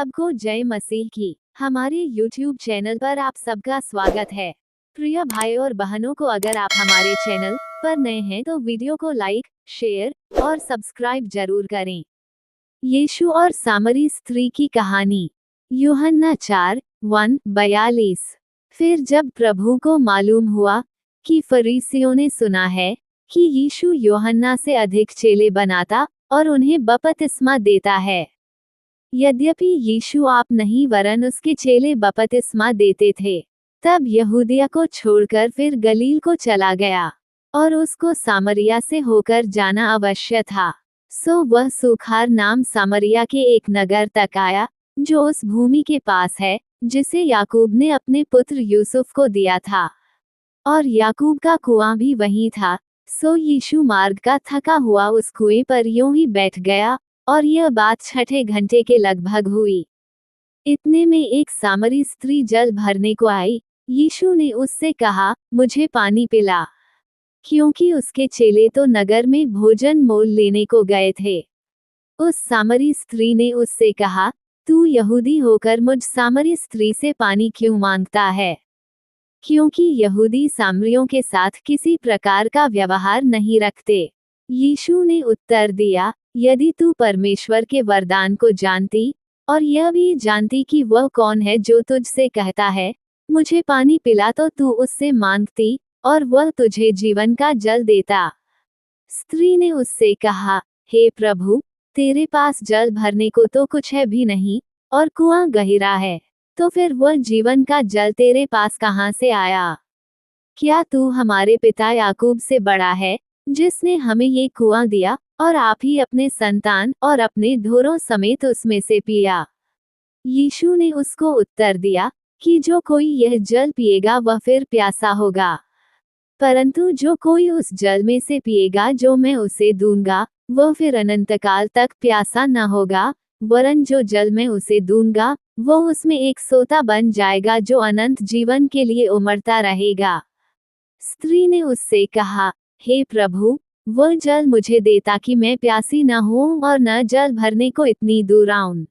सबको जय मसीह की। हमारे YouTube चैनल पर आप सबका स्वागत है। प्रिय भाई और बहनों को, अगर आप हमारे चैनल पर नए हैं तो वीडियो को लाइक, शेयर और सब्सक्राइब जरूर करें। यीशु और सामरी स्त्री की कहानी, यूहन्ना 4:42। फिर जब प्रभु को मालूम हुआ कि फरीसियों ने सुना है कि यीशु यूहन्ना से अधिक चेले बनाता और उन्हें बपतिस्मा देता है, यद्यपि यीशु आप नहीं वरन उसके चेले बपतिस्मा देते थे, तब यहूदिया को छोड़कर फिर गलील को चला गया और उसको सामरिया से होकर जाना अवश्य था। सो वह सुखार नाम सामरिया के एक नगर तक आया जो उस भूमि के पास है जिसे याकूब ने अपने पुत्र यूसुफ को दिया था, और याकूब का कुआं भी वहीं था। सो यीशु मार्ग का थका हुआ उस कुएं पर यूं ही बैठ गया, और यह बात 6ठे घंटे के लगभग हुई। इतने में एक सामरी स्त्री जल भरने को आई। यीशु ने उससे कहा, मुझे पानी पिला, क्योंकि उसके चेले तो नगर में भोजन मोल लेने को गए थे। उस सामरी स्त्री ने उससे कहा, तू यहूदी होकर मुझ सामरी स्त्री से पानी क्यों मांगता है? क्योंकि यहूदी सामरियों के साथ किसी प्रकार का व्यवहार नहीं रखते। यीशु ने उत्तर दिया, यदि तू परमेश्वर के वरदान को जानती और यह भी जानती कि वह कौन है जो तुझसे कहता है, मुझे पानी पिला, तो तू उससे मांगती और वह तुझे जीवन का जल देता। स्त्री ने उससे कहा, हे प्रभु, तेरे पास जल भरने को तो कुछ है भी नहीं, और कुआं गहरा है, तो फिर वह जीवन का जल तेरे पास कहाँ से आया? क्या तू हमारे पिता याकूब से बड़ा है, जिसने हमें ये कुआं दिया और आप ही अपने संतान और अपने ढोरों समेत उसमें से पिया? यीशु ने उसको उत्तर दिया कि जो कोई यह जल पिएगा वह फिर प्यासा होगा, परंतु जो कोई उस जल में से पिएगा जो मैं उसे दूंगा, वह फिर अनंतकाल तक प्यासा न होगा, वरन जो जल मैं उसे दूंगा वो उसमें एक सोता बन जाएगा जो अनंत जीवन के लिए उमड़ता रहेगा। स्त्री ने उससे कहा, हे प्रभु, वह जल मुझे दे ताकि मैं प्यासी न हूं और न जल भरने को इतनी दूर आऊं।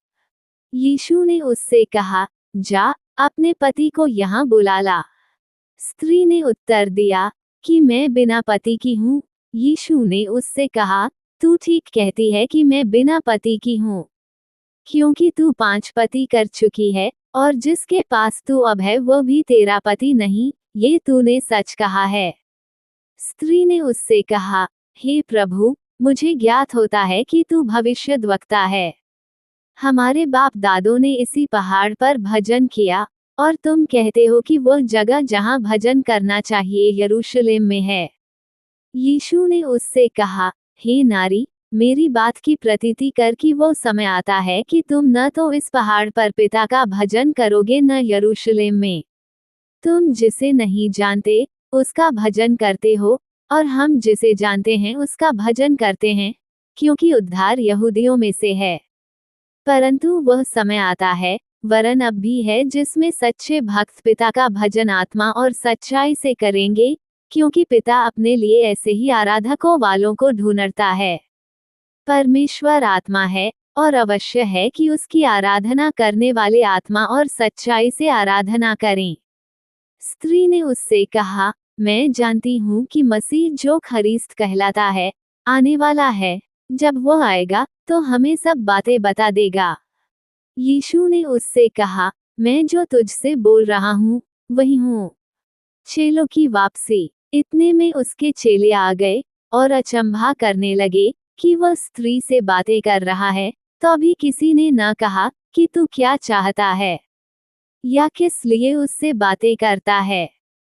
यीशु ने उससे कहा, जा, अपने पति को यहाँ बुला ला। स्त्री ने उत्तर दिया कि मैं बिना पति की हूँ। यीशु ने उससे कहा, तू ठीक कहती है कि मैं बिना पति की हूँ, क्योंकि तू 5 पति कर चुकी है, और जिसके पास तू अब है वह भी तेरा पति नहीं, ये तूने सच कहा है। स्त्री ने उससे कहा, हे प्रभु, मुझे ज्ञात होता है कि तू भविष्यद्वक्ता है। हमारे बाप दादों ने इसी पहाड़ पर भजन किया, और तुम कहते हो कि वह जगह जहां भजन करना चाहिए यरूशलेम में है। यीशु ने उससे कहा, हे नारी, मेरी बात की प्रतीति कर कि वो समय आता है कि तुम न तो इस पहाड़ पर पिता का भजन करोगे न यरूशलेम में। तुम जिसे नहीं जानते उसका भजन करते हो, और हम जिसे जानते हैं उसका भजन करते हैं, क्योंकि उद्धार यहूदियों में से है। परंतु वह समय आता है, वरन अब भी है, जिसमें सच्चे भक्त पिता का भजन आत्मा और सच्चाई से करेंगे, क्योंकि पिता अपने लिए ऐसे ही आराधकों वालों को ढूंढता है। परमेश्वर आत्मा है, और अवश्य है कि उसकी आराधना करने वाले आत्मा और सच्चाई से आराधना करें। स्त्री ने उससे कहा, मैं जानती हूँ कि मसीह जो ख्रिस्त कहलाता है आने वाला है, जब वह आएगा तो हमें सब बातें बता देगा। यीशु ने उससे कहा, मैं जो तुझसे बोल रहा हूँ वही हूँ। चेलों की वापसी। इतने में उसके चेले आ गए और अचंभा करने लगे कि वह स्त्री से बातें कर रहा है, तो अभी किसी ने न कहा कि तू क्या चाहता है या किस लिए उससे बातें करता है।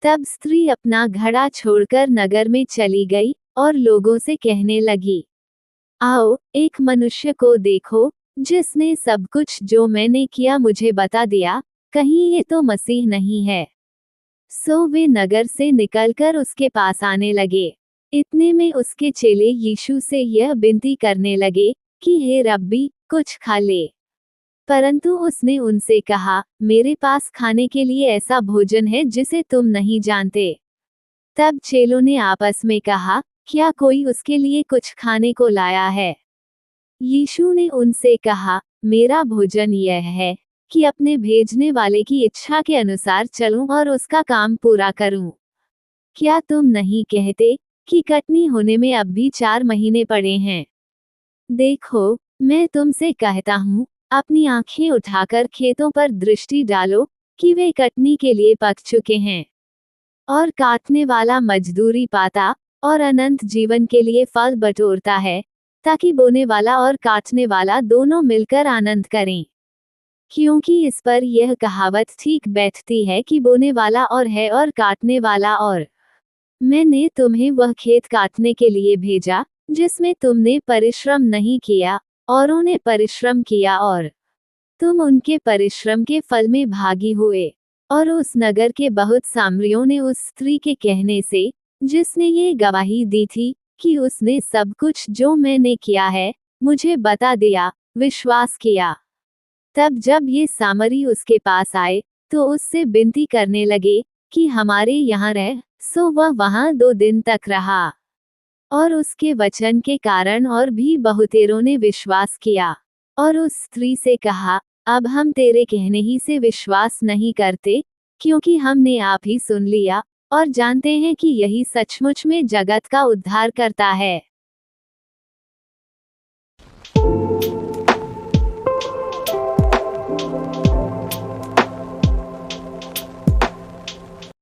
तब स्त्री अपना घड़ा छोड़कर नगर में चली गई और लोगों से कहने लगी, आओ, एक मनुष्य को देखो जिसने सब कुछ जो मैंने किया मुझे बता दिया, कहीं ये तो मसीह नहीं है? सो वे नगर से निकलकर उसके पास आने लगे। इतने में उसके चेले यीशु से यह विनती करने लगे कि हे रब्बी, कुछ खा ले। परंतु उसने उनसे कहा, मेरे पास खाने के लिए ऐसा भोजन है जिसे तुम नहीं जानते। तब चेलों ने आपस में कहा, क्या कोई उसके लिए कुछ खाने को लाया है? यीशु ने उनसे कहा, मेरा भोजन यह है कि अपने भेजने वाले की इच्छा के अनुसार चलूं और उसका काम पूरा करूं। क्या तुम नहीं कहते कि कटनी होने में अब भी 4 महीने पड़े हैं? देखो, मैं तुमसे कहता हूँ, अपनी आंखें उठाकर खेतों पर दृष्टि डालो कि वे कटनी के लिए पक चुके हैं। और काटने वाला मजदूरी पाता और अनंत जीवन के लिए फल बटोरता है, ताकि बोने वाला और काटने वाला दोनों मिलकर आनंद करें। क्योंकि इस पर यह कहावत ठीक बैठती है कि बोने वाला और है और काटने वाला और। मैंने तुम्हें वह खेत काटने के लिए भेजा जिसमें तुमने परिश्रम नहीं किया, औरों ने परिश्रम किया और तुम उनके परिश्रम के फल में भागी हुए। और उस नगर के बहुत सामरियों ने उस स्त्री के कहने से, जिसने ये गवाही दी थी कि उसने सब कुछ जो मैंने किया है मुझे बता दिया, विश्वास किया। तब जब ये सामरी उसके पास आए तो उससे विनती करने लगे कि हमारे यहाँ रह, सो वह वहां 2 दिन तक रहा। और उसके वचन के कारण और भी बहुतेरों ने विश्वास किया। और उस स्त्री से कहा, अब हम तेरे कहने ही से विश्वास नहीं करते, क्योंकि हमने आप ही सुन लिया और जानते हैं कि यही सचमुच में जगत का उद्धार करता है।